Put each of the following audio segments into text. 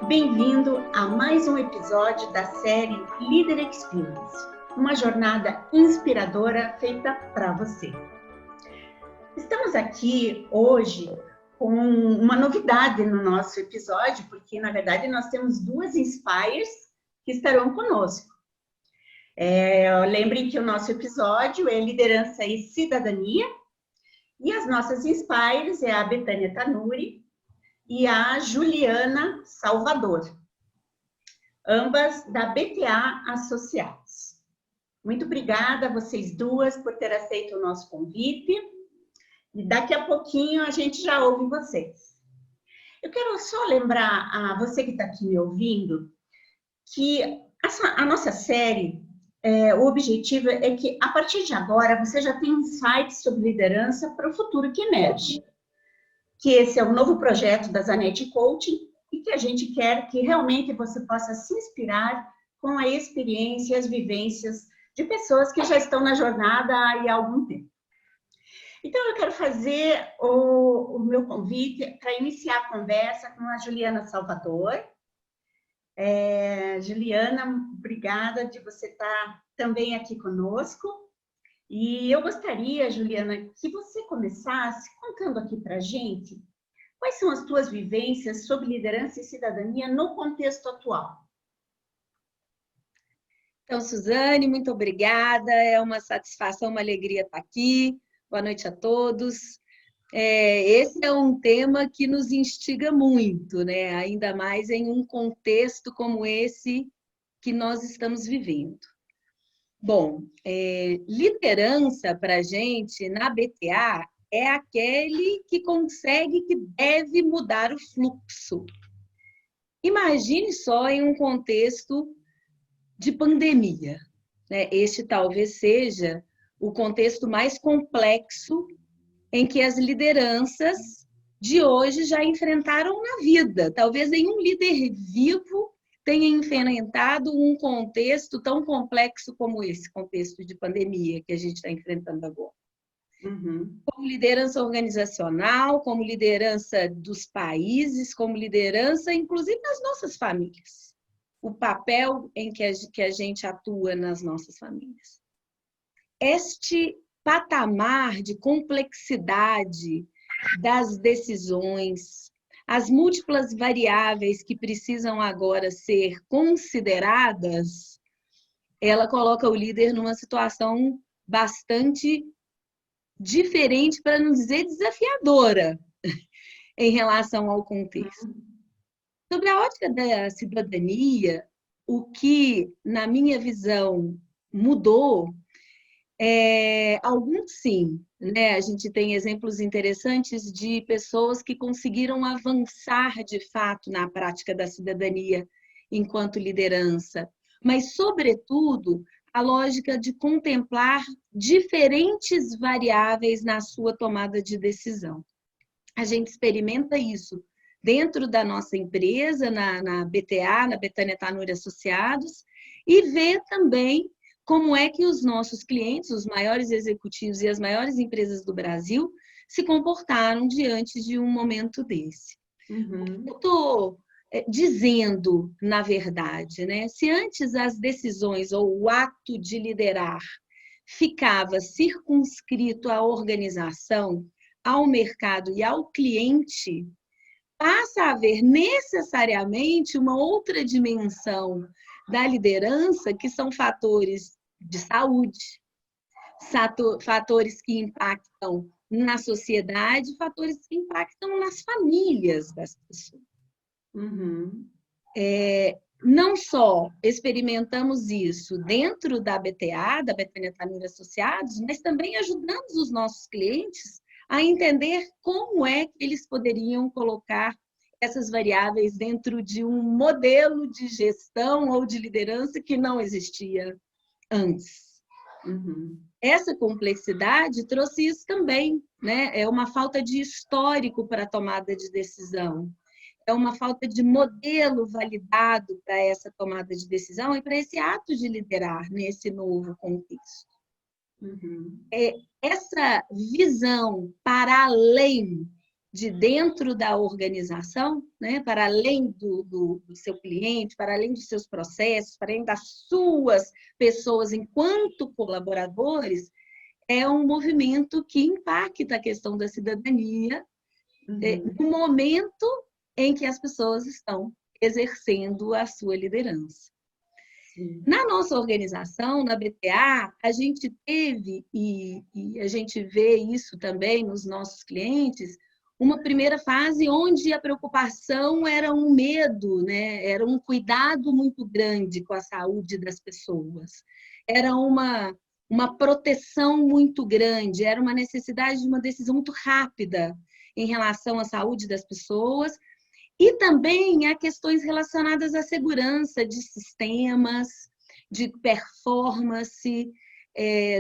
Bem-vindo a mais um episódio da série Leader Experience, uma jornada inspiradora feita para você. Estamos aqui hoje com uma novidade no nosso episódio, porque, na verdade, nós temos duas Inspires que estarão conosco. Lembrem que o nosso episódio é Liderança e Cidadania, e as nossas Inspires é a Betânia Tanuri e a Juliana Salvador, ambas da BTA Associados. Muito obrigada a vocês duas por ter aceito o nosso convite. E daqui a pouquinho a gente já ouve vocês. Eu quero só lembrar a você que está aqui me ouvindo que a nossa série, o objetivo é que a partir de agora você já tem insights sobre liderança para o futuro que emerge. Que esse é o novo projeto da Zanetti Coaching e que a gente quer que realmente você possa se inspirar com a experiência e as vivências de pessoas que já estão na jornada há algum tempo. Então, eu quero fazer o meu convite para iniciar a conversa com a Juliana Salvador. Juliana, obrigada de você estar também aqui conosco. E eu gostaria, Juliana, que você começasse contando aqui para a gente quais são as tuas vivências sobre liderança e cidadania no contexto atual. Então, Suzane, muito obrigada. É uma satisfação, uma alegria estar aqui. Boa noite a todos. Esse é um tema que nos instiga muito, né? Ainda mais em um contexto como esse que nós estamos vivendo. Bom, liderança para a gente, na BTA, é aquele que consegue, que deve mudar o fluxo. Imagine só em um contexto de pandemia, né? Este talvez seja o contexto mais complexo em que as lideranças de hoje já enfrentaram na vida. Talvez nenhum líder vivo tenha enfrentado um contexto tão complexo como esse contexto de pandemia que a gente está enfrentando agora. Uhum. Como liderança organizacional, como liderança dos países, como liderança, inclusive, nas nossas famílias. O papel em que a gente atua nas nossas famílias. Este patamar de complexidade das decisões, as múltiplas variáveis que precisam agora ser consideradas, ela coloca o líder numa situação bastante diferente, para não dizer desafiadora, em relação ao contexto. Sobre a ótica da cidadania, o que, na minha visão, mudou, alguns sim, né? A gente tem exemplos interessantes de pessoas que conseguiram avançar de fato na prática da cidadania enquanto liderança, mas, sobretudo, a lógica de contemplar diferentes variáveis na sua tomada de decisão. A gente experimenta isso dentro da nossa empresa, na BTA, na Betânia Tanuri Associados, e vê também como é que os nossos clientes, os maiores executivos e as maiores empresas do Brasil se comportaram diante de um momento desse. Uhum. Eu estou dizendo, na verdade, né? Se antes as decisões ou o ato de liderar ficava circunscrito à organização, ao mercado e ao cliente, passa a haver necessariamente uma outra dimensão da liderança, que são fatores de saúde, fatores que impactam na sociedade, fatores que impactam nas famílias das pessoas. Uhum. Não só experimentamos isso dentro da BTA, da Betânia Tanuri Associados, mas também ajudamos os nossos clientes a entender como é que eles poderiam colocar essas variáveis dentro de um modelo de gestão ou de liderança que não existia antes. Uhum. Essa complexidade trouxe isso também, né? É uma falta de histórico para a tomada de decisão. É uma falta de modelo validado para essa tomada de decisão e para esse ato de liderar nesse novo contexto. Uhum. Essa visão para além de dentro da organização, né, para além do seu cliente, para além dos seus processos, para além das suas pessoas enquanto colaboradores, é um movimento que impacta a questão da cidadania no momento em que as pessoas estão exercendo a sua liderança. Sim. Na nossa organização, na BTA, a gente teve, e a gente vê isso também nos nossos clientes, uma primeira fase onde a preocupação era um medo, né? Era um cuidado muito grande com a saúde das pessoas. Era uma proteção muito grande, era uma necessidade de uma decisão muito rápida em relação à saúde das pessoas e também há questões relacionadas à segurança de sistemas, de performance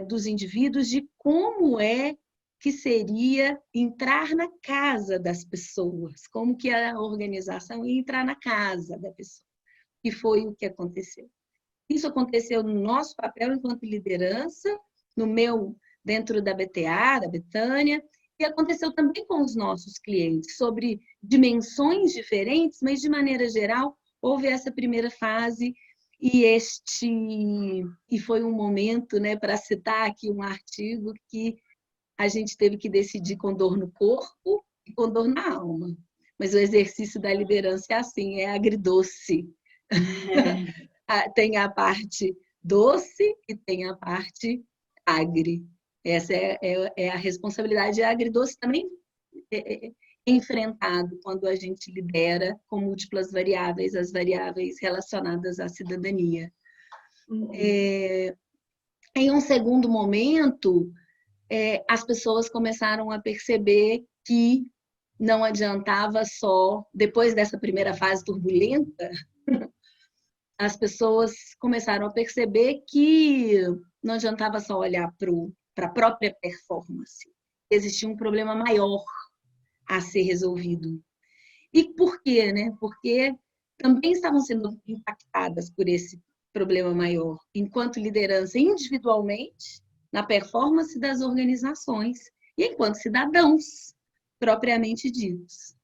dos indivíduos, de como é que seria entrar na casa das pessoas, como que a organização ia entrar na casa da pessoa. E foi o que aconteceu. Isso aconteceu no nosso papel enquanto liderança, dentro da BTA, da Betânia, e aconteceu também com os nossos clientes, sobre dimensões diferentes, mas de maneira geral, houve essa primeira fase e foi um momento, né, para citar aqui um artigo que a gente teve que decidir com dor no corpo e com dor na alma. Mas o exercício da liderança é assim, é agridoce. Tem a parte doce e tem a parte agri. Essa é a responsabilidade. A agridoce também é enfrentado quando a gente lidera com múltiplas variáveis, as variáveis relacionadas à cidadania. Em um segundo momento, as pessoas começaram a perceber que não adiantava só, depois dessa primeira fase turbulenta, as pessoas começaram a perceber que não adiantava só olhar para a própria performance. Existia um problema maior a ser resolvido. E por quê, né? Porque também estavam sendo impactadas por esse problema maior, enquanto liderança individualmente, na performance das organizações, e enquanto cidadãos, propriamente ditos.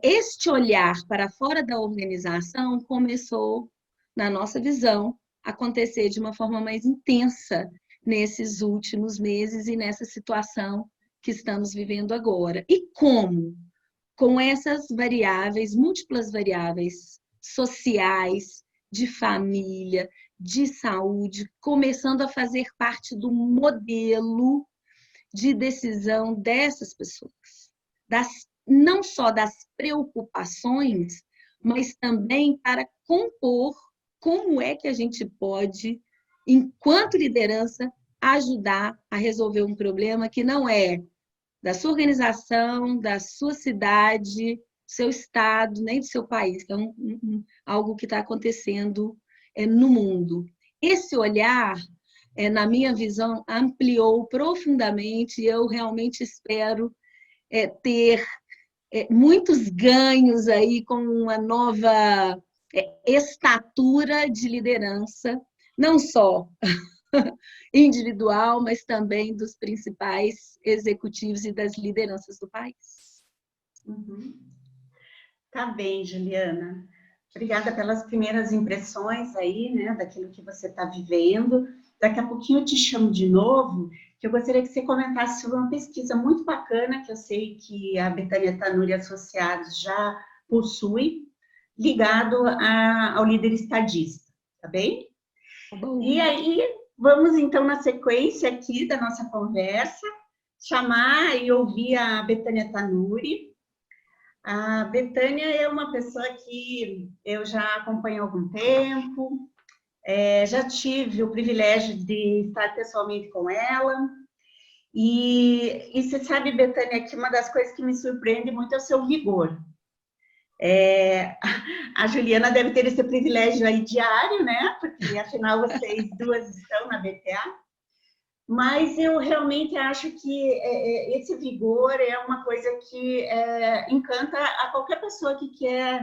Este olhar para fora da organização começou, na nossa visão, a acontecer de uma forma mais intensa nesses últimos meses e nessa situação que estamos vivendo agora. E como? Com essas variáveis, múltiplas variáveis sociais, de família, de saúde, começando a fazer parte do modelo de decisão dessas pessoas, não só das preocupações, mas também para compor como é que a gente pode, enquanto liderança, ajudar a resolver um problema que não é da sua organização, da sua cidade, do seu estado, nem do seu país. É algo que está acontecendo no mundo. Esse olhar, na minha visão, ampliou profundamente e eu realmente espero ter muitos ganhos aí com uma nova estatura de liderança, não só individual, mas também dos principais executivos e das lideranças do país. Tá bem, Juliana. Obrigada pelas primeiras impressões aí, né, daquilo que você está vivendo. Daqui a pouquinho eu te chamo de novo, que eu gostaria que você comentasse sobre uma pesquisa muito bacana, que eu sei que a Betânia Tanuri Associados já possui, ligado ao líder estadista, tá bem? Tá bom. E aí, vamos então na sequência aqui da nossa conversa, chamar e ouvir a Betânia Tanuri. A Betânia é uma pessoa que eu já acompanho há algum tempo, já tive o privilégio de estar pessoalmente com ela. E você sabe, Betânia, que uma das coisas que me surpreende muito é o seu vigor. A Juliana deve ter esse privilégio aí diário, né? Porque afinal vocês duas estão na BTA. Mas eu realmente acho que esse vigor é uma coisa que encanta a qualquer pessoa que quer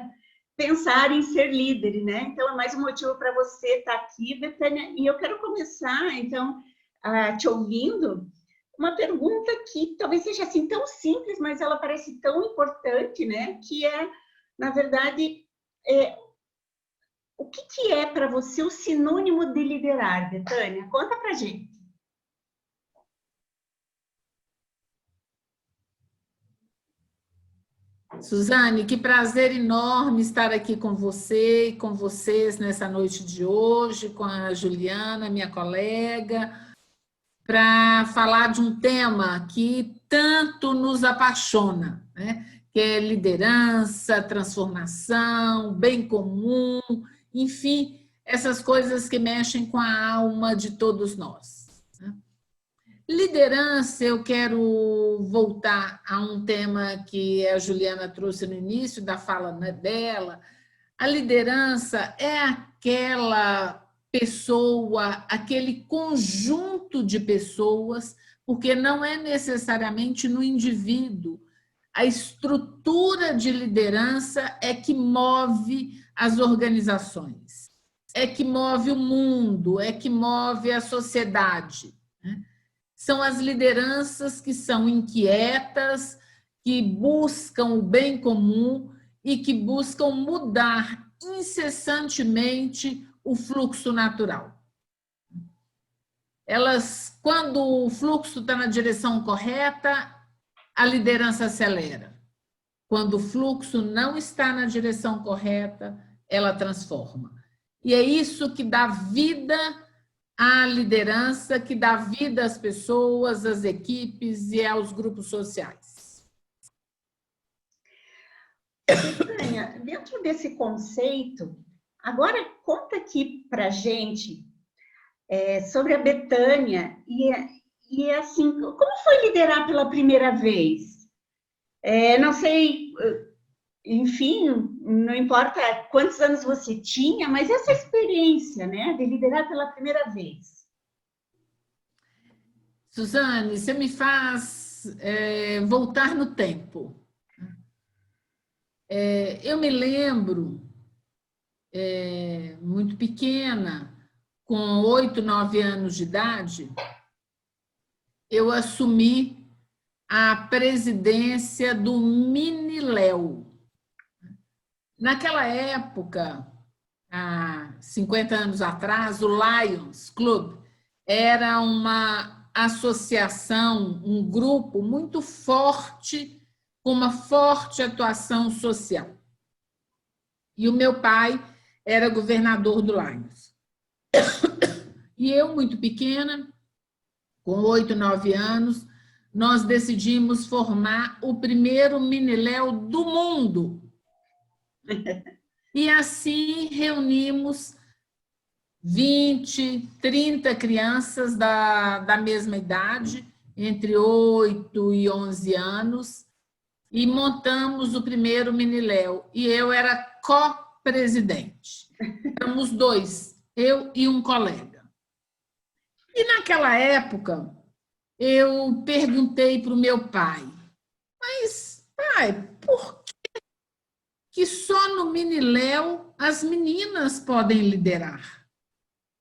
pensar em ser líder, né? Então, é mais um motivo para você estar aqui, Betânia. E eu quero começar, então, te ouvindo, uma pergunta que talvez seja assim tão simples, mas ela parece tão importante, né? Que é, na verdade, o que é para você o sinônimo de liderar, Betânia? Conta pra gente. Suzane, que prazer enorme estar aqui com você e com vocês nessa noite de hoje, com a Juliana, minha colega, para falar de um tema que tanto nos apaixona, né? Que é liderança, transformação, bem comum, enfim, essas coisas que mexem com a alma de todos nós. Liderança, eu quero voltar a um tema que a Juliana trouxe no início da fala dela. A liderança é aquela pessoa, aquele conjunto de pessoas, porque não é necessariamente no indivíduo. A estrutura de liderança é que move as organizações, é que move o mundo, é que move a sociedade, né? São as lideranças que são inquietas, que buscam o bem comum e que buscam mudar incessantemente o fluxo natural. Elas, quando o fluxo está na direção correta, a liderança acelera. Quando o fluxo não está na direção correta, ela transforma. E é isso que dá vida à liderança, que dá vida às pessoas, às equipes e aos grupos sociais. Betânia, dentro desse conceito, agora conta aqui para a gente sobre a Betânia e assim, como foi liderar pela primeira vez? Não sei, enfim, não importa quantos anos você tinha, mas essa experiência, né, de liderar pela primeira vez. Suzane, você me faz voltar no tempo. Eu me lembro, muito pequena, com 8, 9 anos de idade, eu assumi a presidência do Miniléu. Naquela época, há 50 anos atrás, o Lions Club era uma associação, um grupo muito forte, com uma forte atuação social. E o meu pai era governador do Lions. E eu, muito pequena, com 8, 9 anos, nós decidimos formar o primeiro Miniléu do mundo. E assim reunimos 20, 30 crianças da mesma idade, entre 8 e 11 anos, e montamos o primeiro Miniléu. E eu era co-presidente. Éramos 2, eu e um colega. E naquela época, eu perguntei para o meu pai, mas, pai, por que só no Miniléu as meninas podem liderar?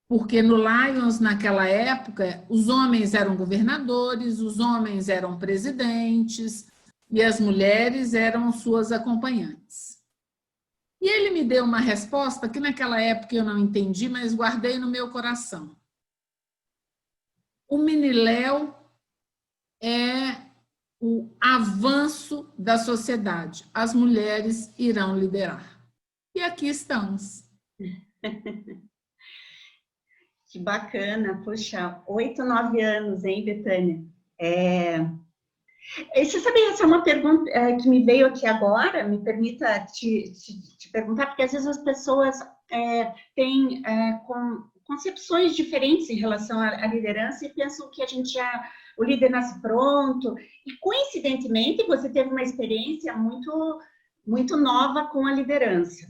Porque no Lions, naquela época, os homens eram governadores, os homens eram presidentes e as mulheres eram suas acompanhantes. E ele me deu uma resposta que naquela época eu não entendi, mas guardei no meu coração. O Miniléu é o avanço da sociedade. As mulheres irão liderar. E aqui estamos. Que bacana, puxa, 8, 9 anos, hein, Betânia? Você sabe, essa é uma pergunta que me veio aqui agora, me permita te perguntar, porque às vezes as pessoas têm concepções diferentes em relação à liderança e pensam que o líder nasce pronto, e coincidentemente você teve uma experiência muito, muito nova com a liderança.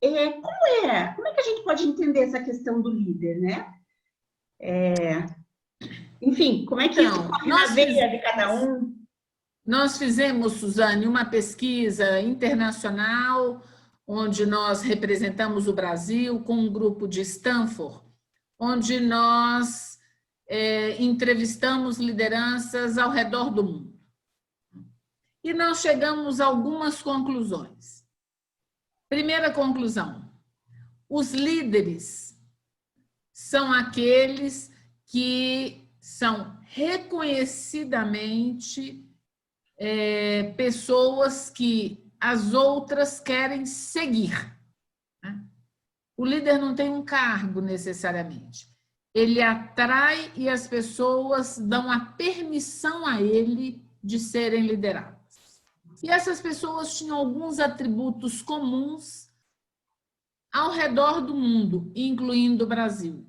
Como é que a gente pode entender essa questão do líder, né? Enfim, como é que isso corre na veia de cada um? Nós fizemos, Suzane, uma pesquisa internacional, onde nós representamos o Brasil com um grupo de Stanford, onde nós entrevistamos lideranças ao redor do mundo. E nós chegamos a algumas conclusões. Primeira conclusão: os líderes são aqueles que são reconhecidamente pessoas que as outras querem seguir. O líder não tem um cargo necessariamente. Ele atrai e as pessoas dão a permissão a ele de serem lideradas. E essas pessoas tinham alguns atributos comuns ao redor do mundo, incluindo o Brasil.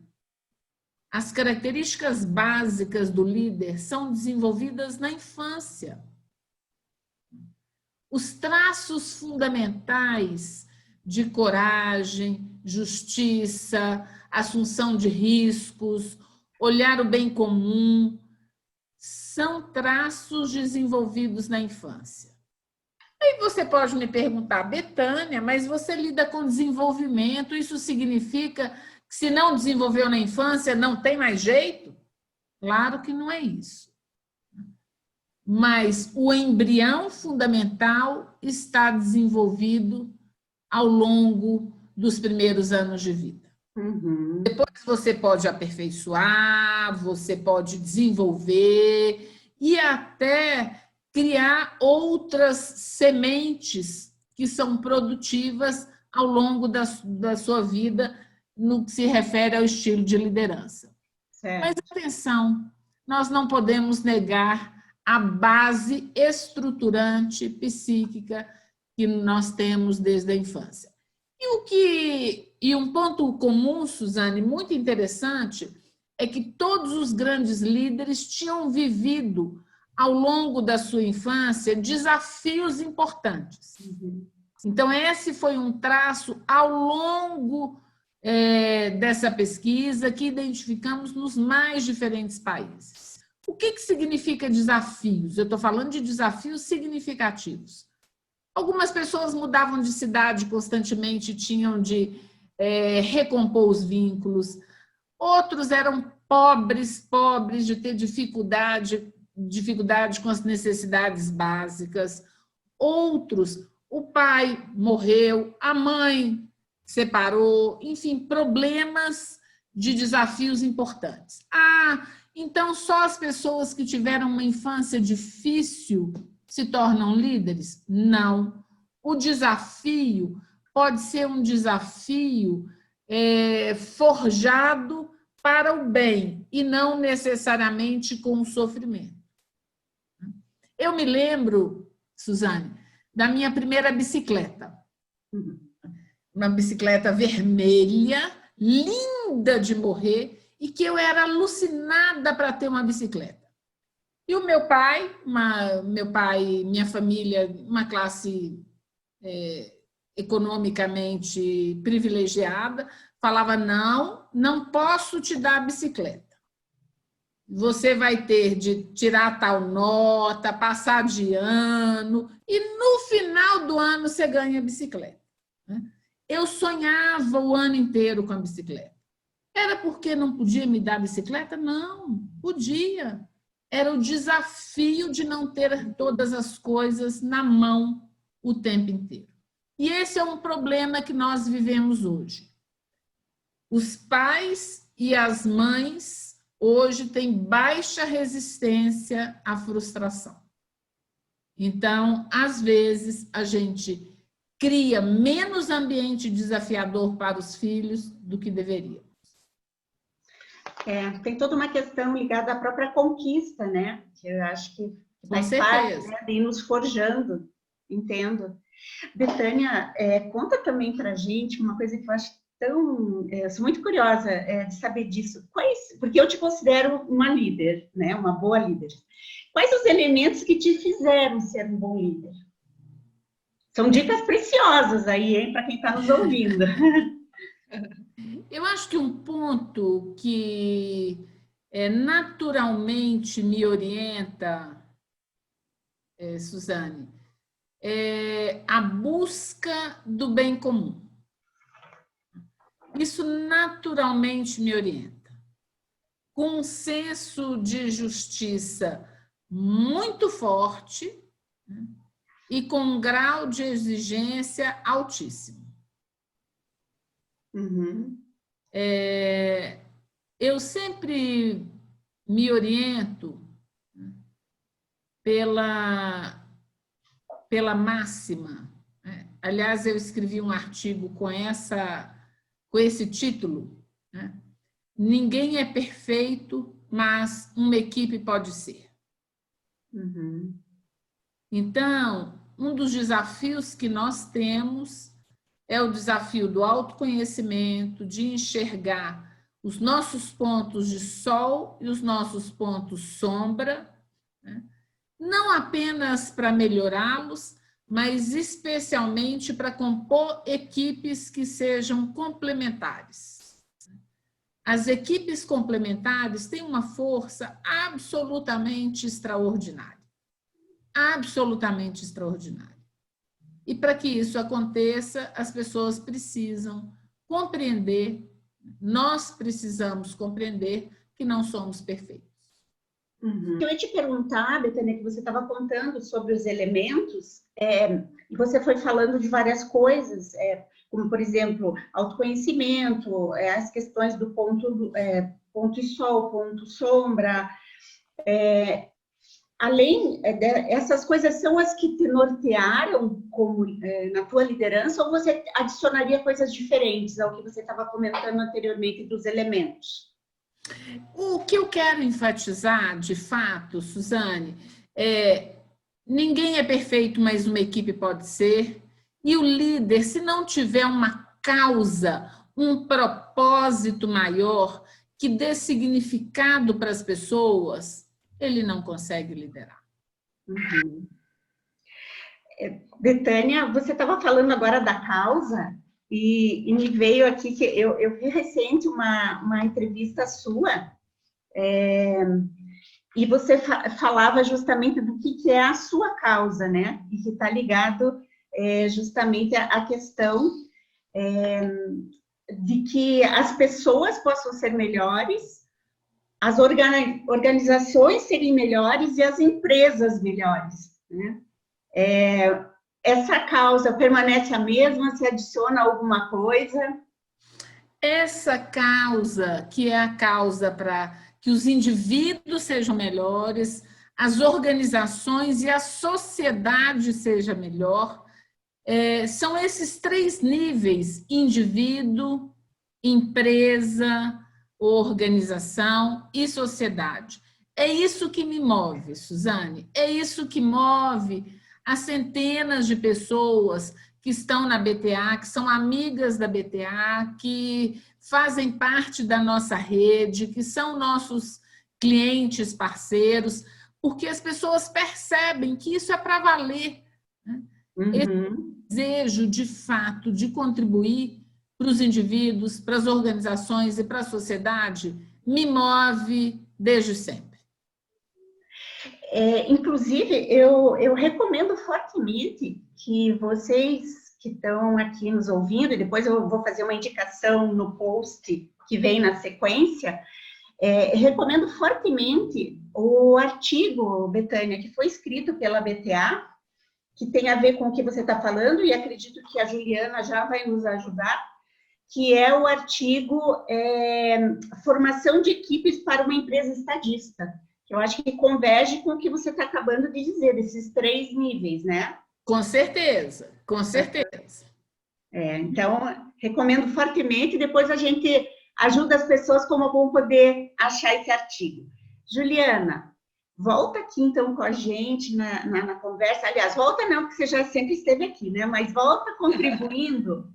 As características básicas do líder são desenvolvidas na infância. Os traços fundamentais de coragem, justiça, assunção de riscos, olhar o bem comum, são traços desenvolvidos na infância. Aí você pode me perguntar, Betânia, mas você lida com desenvolvimento, isso significa que se não desenvolveu na infância, não tem mais jeito? Claro que não é isso. Mas o embrião fundamental está desenvolvido ao longo dos primeiros anos de vida. Uhum. Depois você pode aperfeiçoar, você pode desenvolver e até criar outras sementes que são produtivas ao longo da sua vida no que se refere ao estilo de liderança. Certo. Mas atenção, nós não podemos negar a base estruturante psíquica que nós temos desde a infância. E um ponto comum, Suzane, muito interessante, é que todos os grandes líderes tinham vivido, ao longo da sua infância, desafios importantes. Uhum. Então, esse foi um traço ao longo dessa pesquisa que identificamos nos mais diferentes países. O que significa desafios? Eu estou falando de desafios significativos. Algumas pessoas mudavam de cidade constantemente, tinham de recompor os vínculos. Outros eram pobres de ter dificuldade com as necessidades básicas. Outros, o pai morreu, a mãe separou, enfim, problemas de desafios importantes. Então só as pessoas que tiveram uma infância difícil se tornam líderes? Não. O desafio pode ser um desafio forjado para o bem e não necessariamente com o sofrimento. Eu me lembro, Suzane, da minha primeira bicicleta. Uma bicicleta vermelha, linda de morrer, e que eu era alucinada para ter uma bicicleta. E o meu pai, minha família, uma classe economicamente privilegiada, falava, não posso te dar a bicicleta. Você vai ter de tirar tal nota, passar de ano, e no final do ano você ganha a bicicleta. Eu sonhava o ano inteiro com a bicicleta. Era porque não podia me dar a bicicleta? Não, podia. Era o desafio de não ter todas as coisas na mão o tempo inteiro. E esse é um problema que nós vivemos hoje. Os pais e as mães hoje têm baixa resistência à frustração. Então, às vezes, a gente cria menos ambiente desafiador para os filhos do que deveria. Tem toda uma questão ligada à própria conquista, né? Que eu acho que faz parte, né, de ir nos forjando, entendo. Betânia, conta também para a gente uma coisa que eu acho sou muito curiosa de saber disso. Porque eu te considero uma líder, né? Uma boa líder. Quais os elementos que te fizeram ser um bom líder? São dicas preciosas aí, hein, para quem está nos ouvindo. Eu acho que um ponto que naturalmente me orienta, Suzane, é a busca do bem comum. Isso naturalmente me orienta. com um senso de justiça muito forte, né, e com um grau de exigência altíssimo. Uhum. Eu sempre me oriento, né, pela máxima, né? Aliás, eu escrevi um artigo com esse título, né? Ninguém é perfeito, mas uma equipe pode ser. Uhum. Então, um dos desafios que nós temos é o desafio do autoconhecimento, de enxergar os nossos pontos de sol e os nossos pontos sombra, né? Não apenas para melhorá-los, mas especialmente para compor equipes que sejam complementares. As equipes complementares têm uma força absolutamente extraordinária. Absolutamente extraordinária. E para que isso aconteça, as pessoas precisam compreender, nós precisamos compreender que não somos perfeitos. Uhum. Eu ia te perguntar, Betânia, que você estava contando sobre os elementos, e você foi falando de várias coisas, como, por exemplo, autoconhecimento, as questões do ponto e sol, ponto sombra. Além essas coisas, são as que te nortearam como, na tua liderança, ou você adicionaria coisas diferentes ao que você estava comentando anteriormente dos elementos? O que eu quero enfatizar, de fato, Suzane, ninguém é perfeito, mas uma equipe pode ser. E o líder, se não tiver uma causa, um propósito maior que dê significado para as pessoas, ele não consegue liderar. Uhum. Betânia, você estava falando agora da causa e me veio aqui que eu vi recente uma entrevista sua, e você falava justamente do que é a sua causa, né? E que está ligado justamente à questão de que as pessoas possam ser melhores, as organizações serem melhores e as empresas melhores, né? Essa causa permanece a mesma? Se adiciona alguma coisa? Essa causa, que é a causa para que os indivíduos sejam melhores, as organizações e a sociedade seja melhor, são esses 3 níveis: indivíduo, empresa, organização e sociedade. É isso que me move, Suzane, é isso que move as centenas de pessoas que estão na BTA, que são amigas da BTA, que fazem parte da nossa rede, que são nossos clientes, parceiros, porque as pessoas percebem que isso é para valer, né? Uhum. Esse desejo, de fato, de contribuir para os indivíduos, para as organizações e para a sociedade, me move desde sempre. Inclusive, eu recomendo fortemente que vocês que estão aqui nos ouvindo, e depois eu vou fazer uma indicação no post que vem na sequência, recomendo fortemente o artigo, Betânia, que foi escrito pela BTA, que tem a ver com o que você está falando, e acredito que a Juliana já vai nos ajudar, que é o artigo Formação de Equipes para uma Empresa Estadista. Eu acho que converge com o que você está acabando de dizer, desses 3 níveis, né? Com certeza, com certeza. Então, recomendo fortemente, depois a gente ajuda as pessoas como vão poder achar esse artigo. Juliana, volta aqui então com a gente na conversa. Aliás, volta não, porque você já sempre esteve aqui, né? Mas volta contribuindo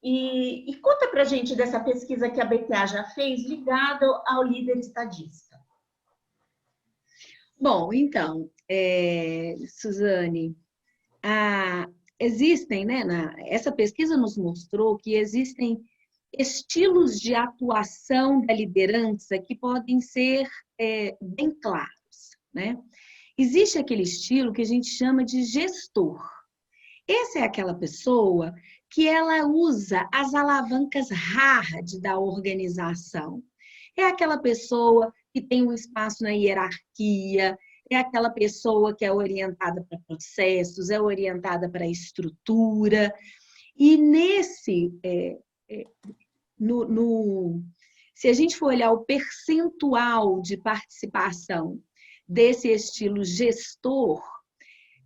e conta para a gente dessa pesquisa que a BTA já fez ligada ao líder estadista. Bom, então, Suzane, existem, né? Essa pesquisa nos mostrou que existem estilos de atuação da liderança que podem ser bem claros, né? Existe aquele estilo que a gente chama de gestor. Essa é aquela pessoa que ela usa as alavancas hard da organização. É aquela pessoa que tem um espaço na hierarquia, é aquela pessoa que é orientada para processos, é orientada para estrutura. E se a gente for olhar o percentual de participação desse estilo gestor,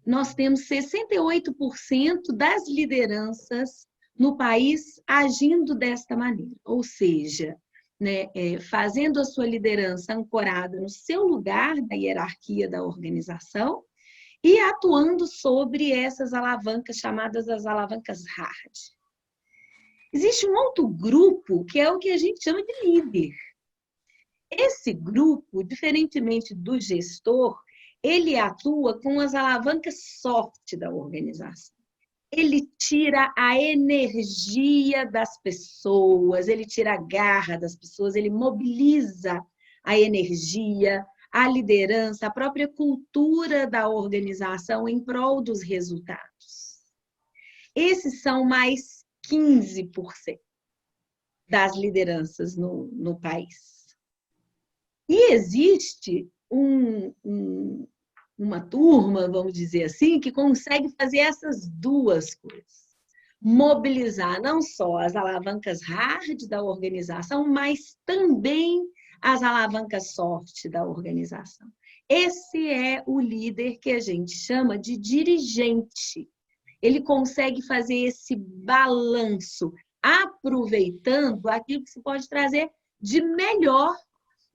nós temos 68% das lideranças no país agindo desta maneira, ou seja, né, fazendo a sua liderança ancorada no seu lugar da hierarquia da organização e atuando sobre essas alavancas chamadas as alavancas hard. Existe um outro grupo que é o que a gente chama de líder. Esse grupo, diferentemente do gestor, ele atua com as alavancas soft da organização. Ele tira a energia das pessoas, ele tira a garra das pessoas, ele mobiliza a energia, a liderança, a própria cultura da organização em prol dos resultados. Esses são mais 15% das lideranças no país. E existe uma turma, vamos dizer assim, que consegue fazer essas duas coisas. Mobilizar não só as alavancas hard da organização, mas também as alavancas soft da organização. Esse é o líder que a gente chama de dirigente. Ele consegue fazer esse balanço, aproveitando aquilo que se pode trazer de melhor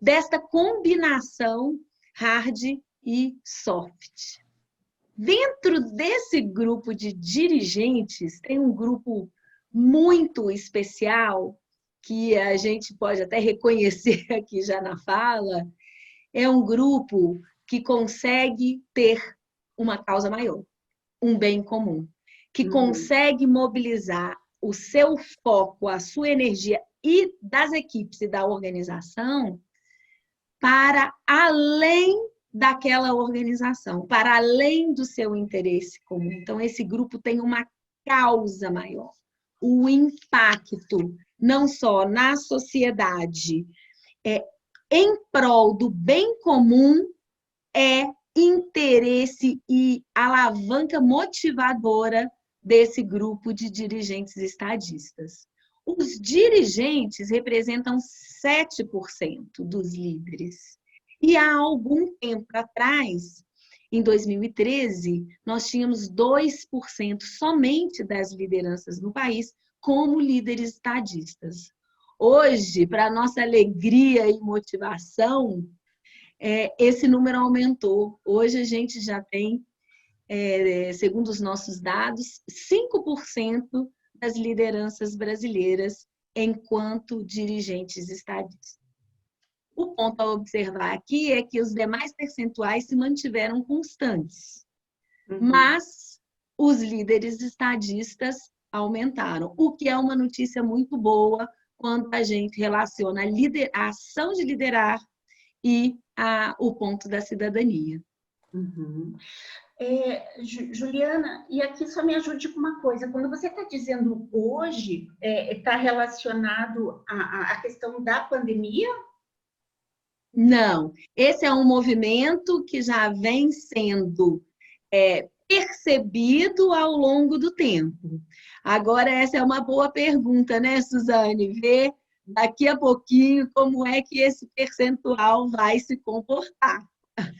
desta combinação hard e soft. Dentro desse grupo de dirigentes, tem um grupo muito especial, que a gente pode até reconhecer aqui já na fala, é um grupo que consegue ter uma causa maior, um bem comum, que consegue mobilizar o seu foco, a sua energia e das equipes e da organização para além daquela organização, para além do seu interesse comum. Então, esse grupo tem uma causa maior. O impacto, não só na sociedade, em prol do bem comum, é interesse e alavanca motivadora desse grupo de dirigentes estadistas. Os dirigentes representam 7% dos líderes. E há algum tempo atrás, em 2013, nós tínhamos 2% somente das lideranças no país como líderes estadistas. Hoje, para nossa alegria e motivação, esse número aumentou. Hoje a gente já tem, segundo os nossos dados, 5% das lideranças brasileiras enquanto dirigentes estadistas. O ponto a observar aqui é que os demais percentuais se mantiveram constantes, mas os líderes estadistas aumentaram, o que é uma notícia muito boa quando a gente relaciona a ação de liderar e o ponto da cidadania. Juliana, e aqui só me ajude com uma coisa. Quando você está dizendo hoje, está relacionado à questão da pandemia? Não, esse é um movimento que já vem sendo percebido ao longo do tempo. Agora, essa é uma boa pergunta, né, Suzane? Ver daqui a pouquinho como é que esse percentual vai se comportar.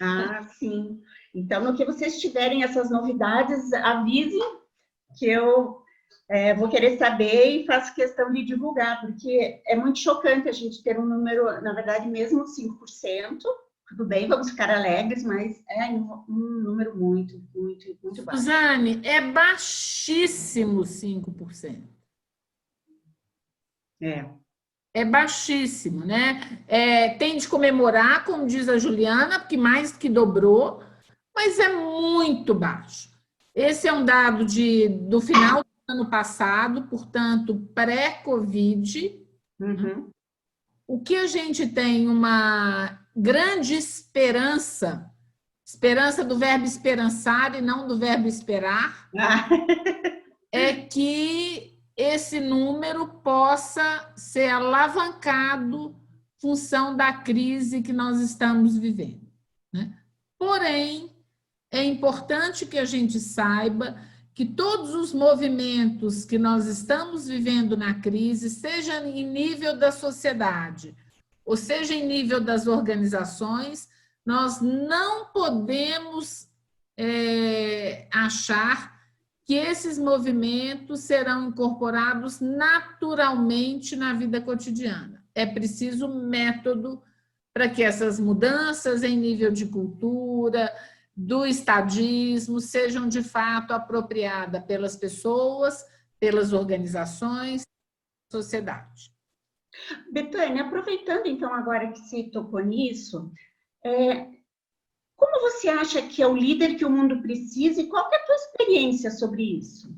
Ah, sim. Então, no que vocês tiverem essas novidades, avisem que eu vou querer saber e faço questão de divulgar, porque é muito chocante a gente ter um número, na verdade, mesmo 5%. Tudo bem, vamos ficar alegres, mas é um número muito, muito, muito baixo. Suzane, é baixíssimo 5%. É baixíssimo, né? Tem de comemorar, como diz a Juliana, porque mais que dobrou, mas é muito baixo. Esse é um dado do final do ano passado, portanto, pré-Covid. O que a gente tem uma grande esperança do verbo esperançar e não do verbo esperar, é que esse número possa ser alavancado função da crise que nós estamos vivendo, né? Porém, é importante que a gente saiba que todos os movimentos que nós estamos vivendo na crise, seja em nível da sociedade, ou seja em nível das organizações, nós não podemos achar que esses movimentos serão incorporados naturalmente na vida cotidiana. É preciso método para que essas mudanças em nível de cultura, do estadismo, sejam de fato apropriadas pelas pessoas, pelas organizações, sociedade. Betânia, aproveitando então agora que você tocou nisso, como você acha que é o líder que o mundo precisa e qual é a tua experiência sobre isso?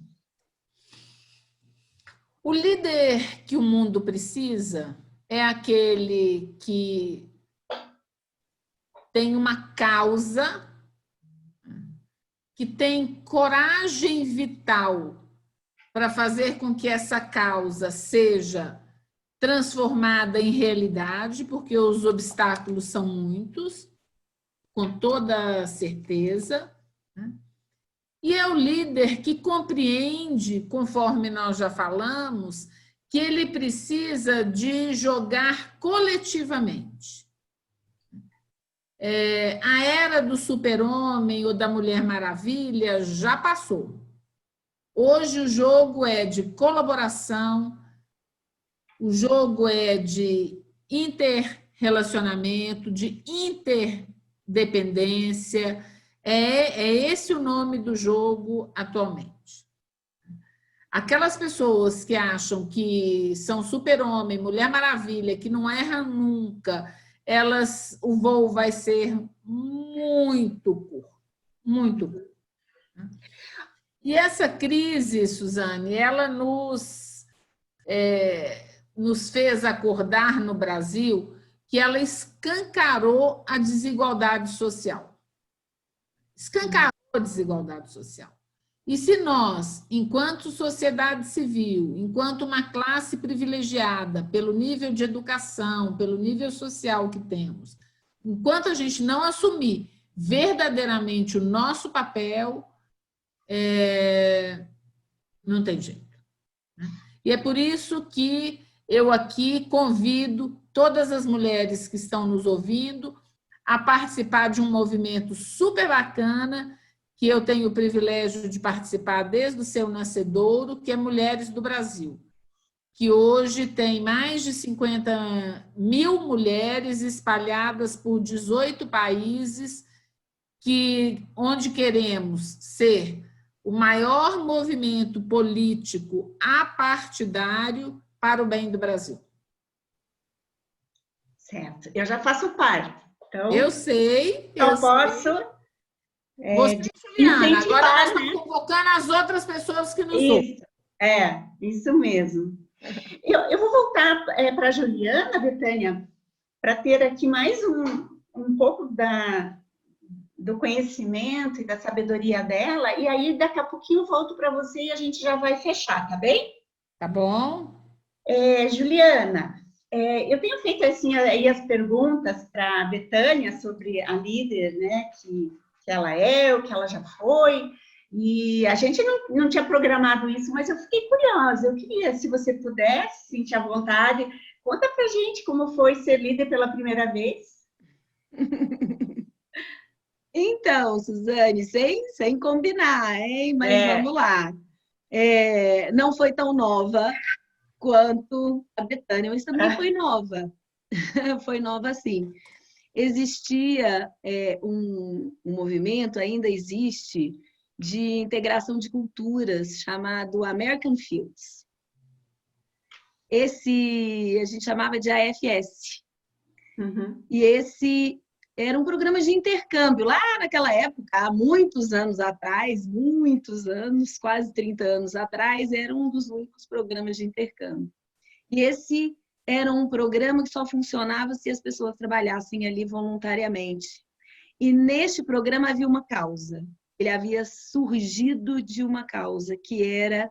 O líder que o mundo precisa é aquele que tem uma causa, que tem coragem vital para fazer com que essa causa seja transformada em realidade, porque os obstáculos são muitos, com toda certeza, né? E é o líder que compreende, conforme nós já falamos, que ele precisa de jogar coletivamente. A era do super-homem ou da Mulher Maravilha já passou. Hoje o jogo é de colaboração, o jogo é de interrelacionamento, de interdependência. É esse o nome do jogo atualmente. Aquelas pessoas que acham que são super-homem, Mulher Maravilha, que não erram nunca, o voo vai ser muito curto, muito curto. E essa crise, Suzane, ela nos fez acordar no Brasil que ela escancarou a desigualdade social. Escancarou a desigualdade social. E se nós, enquanto sociedade civil, enquanto uma classe privilegiada, pelo nível de educação, pelo nível social que temos, enquanto a gente não assumir verdadeiramente o nosso papel, não tem jeito. E é por isso que eu aqui convido todas as mulheres que estão nos ouvindo a participar de um movimento super bacana, que eu tenho o privilégio de participar desde o seu nascedouro, que é Mulheres do Brasil, que hoje tem mais de 50 mil mulheres espalhadas por 18 países, onde queremos ser o maior movimento político apartidário para o bem do Brasil. Certo, eu já faço parte. Então, eu sei. Posso... Você, Juliana, agora nós estamos convocando as outras pessoas que nos ouvem. Isso mesmo. Eu vou voltar para a Juliana, Betânia, para ter aqui mais um pouco do conhecimento e da sabedoria dela, e aí daqui a pouquinho eu volto para você e a gente já vai fechar, tá bem? Tá bom. Juliana, eu tenho feito assim, aí as perguntas para a Betânia sobre a líder, né, que ela é, o que ela já foi, e a gente não tinha programado isso, mas eu fiquei curiosa, eu queria, se você pudesse, sentir à vontade, conta pra gente como foi ser líder pela primeira vez. Então, Suzane, sem combinar, hein? Mas vamos lá. Não foi tão nova quanto a Betânia, mas também foi nova. Foi nova, sim. Existia um movimento, ainda existe, de integração de culturas, chamado American Fields. Esse a gente chamava de AFS. Uhum. E esse era um programa de intercâmbio. Lá naquela época, há muitos anos atrás, muitos anos, quase 30 anos atrás, era um dos únicos programas de intercâmbio. E esse era um programa que só funcionava se as pessoas trabalhassem ali voluntariamente. E neste programa havia uma causa. Ele havia surgido de uma causa, que era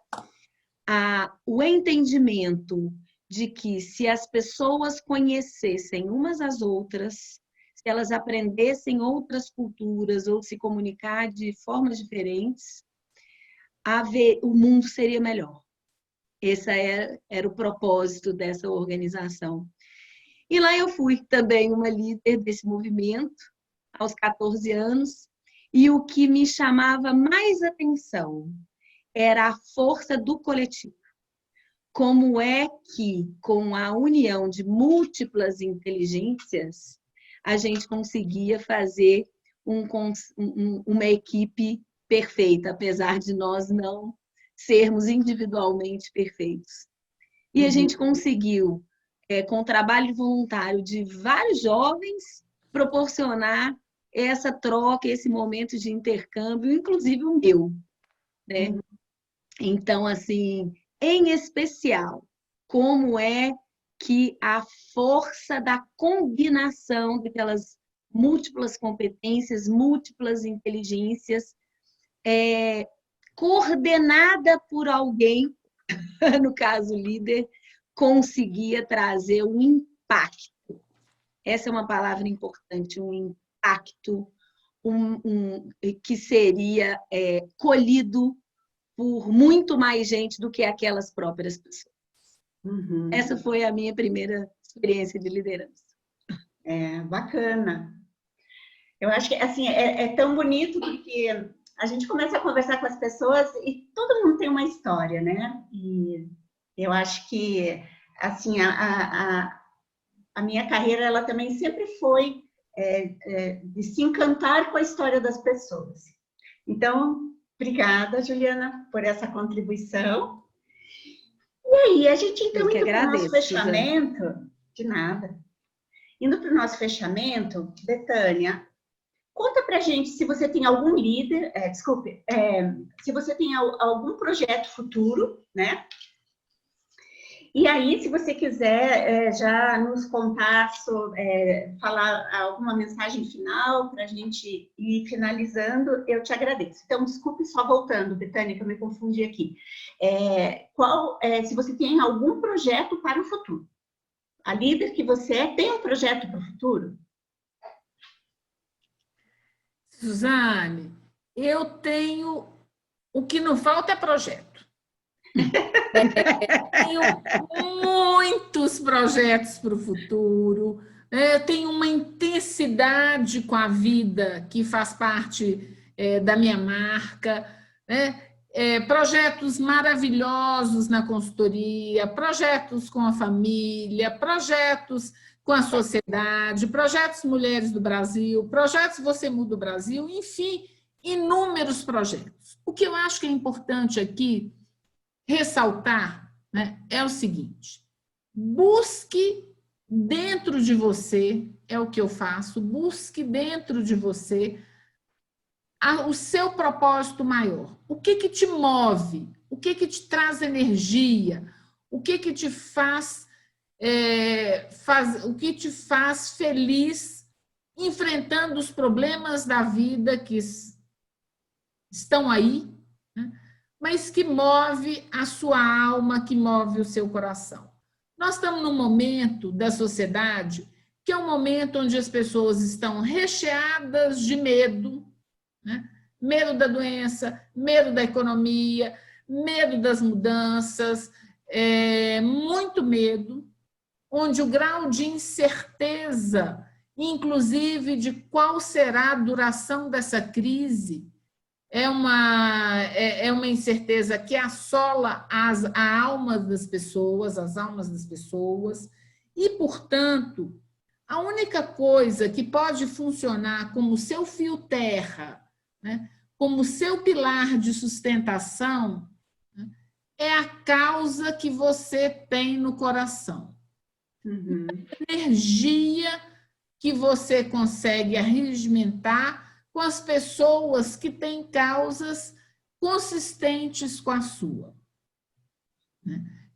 o entendimento de que se as pessoas conhecessem umas às outras, se elas aprendessem outras culturas ou se comunicar de formas diferentes, o mundo seria melhor. Esse era o propósito dessa organização. E lá eu fui também uma líder desse movimento, aos 14 anos, e o que me chamava mais atenção era a força do coletivo. Como é que, com a união de múltiplas inteligências, a gente conseguia fazer uma equipe perfeita, apesar de nós não sermos individualmente perfeitos. E a gente conseguiu, com o trabalho voluntário de vários jovens, proporcionar essa troca, esse momento de intercâmbio, inclusive o meu, né? Então, assim, em especial, como é que a força da combinação daquelas múltiplas competências, múltiplas inteligências, coordenada por alguém, no caso líder, conseguia trazer um impacto. Essa é uma palavra importante, um impacto que seria colhido por muito mais gente do que aquelas próprias pessoas. Essa foi a minha primeira experiência de liderança. Bacana. Eu acho que assim, é tão bonito porque a gente começa a conversar com as pessoas e todo mundo tem uma história, né? E eu acho que assim, a minha carreira, ela também sempre foi de se encantar com a história das pessoas. Então, obrigada, Juliana, por essa contribuição. E aí, a gente então indo para o nosso fechamento, Suzana. De nada. Indo para o nosso fechamento, Betânia, conta pra gente se você tem algum líder, se você tem algum projeto futuro, né? E aí, se você quiser já nos contar, falar alguma mensagem final para a gente ir finalizando, eu te agradeço. Então, desculpe, só voltando, Betânia, que eu me confundi aqui. Se você tem algum projeto para o futuro? A líder que você tem um projeto para o futuro? Suzane, eu tenho... O que não falta é projeto. Tenho muitos projetos para o futuro. Eu tenho uma intensidade com a vida que faz parte da minha marca. Projetos maravilhosos na consultoria, projetos com a família, projetos com a sociedade, projetos Mulheres do Brasil, projetos Você Muda o Brasil, enfim, inúmeros projetos. O que eu acho que é importante aqui ressaltar, né, é o seguinte: busque dentro de você, é o que eu faço, busque dentro de você o seu propósito maior. O que te move? O que te traz energia? O que te faz, o que te faz feliz enfrentando os problemas da vida que estão aí, né? Mas que move a sua alma, que move o seu coração. Nós estamos num momento da sociedade que é um momento onde as pessoas estão recheadas de medo, né? Medo da doença, medo da economia, medo das mudanças, muito medo, onde o grau de incerteza, inclusive de qual será a duração dessa crise, é uma incerteza que assola a alma das pessoas, as almas das pessoas, e, portanto, a única coisa que pode funcionar como seu fio terra, né, como seu pilar de sustentação, né, é a causa que você tem no coração. A energia que você consegue arregimentar com as pessoas que têm causas consistentes com a sua.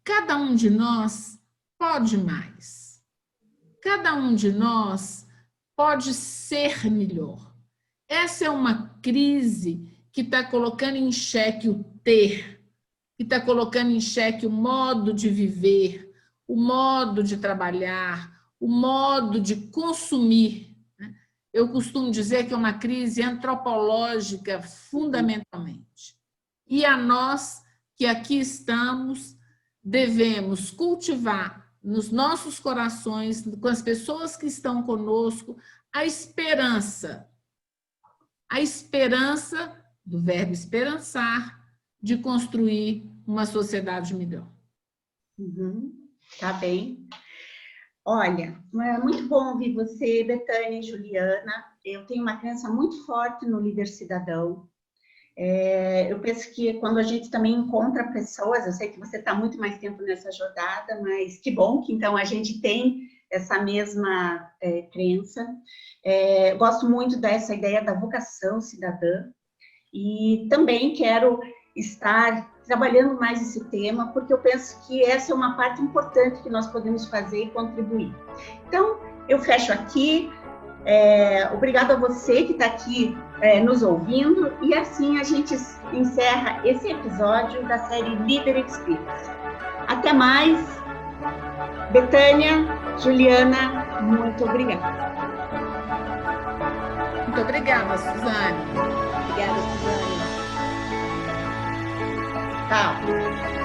Cada um de nós pode mais. Cada um de nós pode ser melhor. Essa é uma crise que está colocando em xeque o ter, que está colocando em xeque o modo de viver, o modo de trabalhar, o modo de consumir. Eu costumo dizer que é uma crise antropológica, fundamentalmente. E a nós, que aqui estamos, devemos cultivar nos nossos corações, com as pessoas que estão conosco, a esperança do verbo esperançar, de construir uma sociedade melhor. Tá bem. Olha, é muito bom ouvir você, Betânia e Juliana. Eu tenho uma crença muito forte no líder cidadão. Eu penso que quando a gente também encontra pessoas, eu sei que você está muito mais tempo nessa jornada, mas que bom que então a gente tem essa mesma crença. Gosto muito dessa ideia da vocação cidadã e também quero estar trabalhando mais esse tema, porque eu penso que essa é uma parte importante que nós podemos fazer e contribuir. Então, eu fecho aqui. Obrigada a você que está aqui nos ouvindo, e assim a gente encerra esse episódio da série Líder Experience. Até mais. Betânia, Juliana, muito obrigada. Muito obrigada, Suzane. Obrigada, Suzane. Tchau.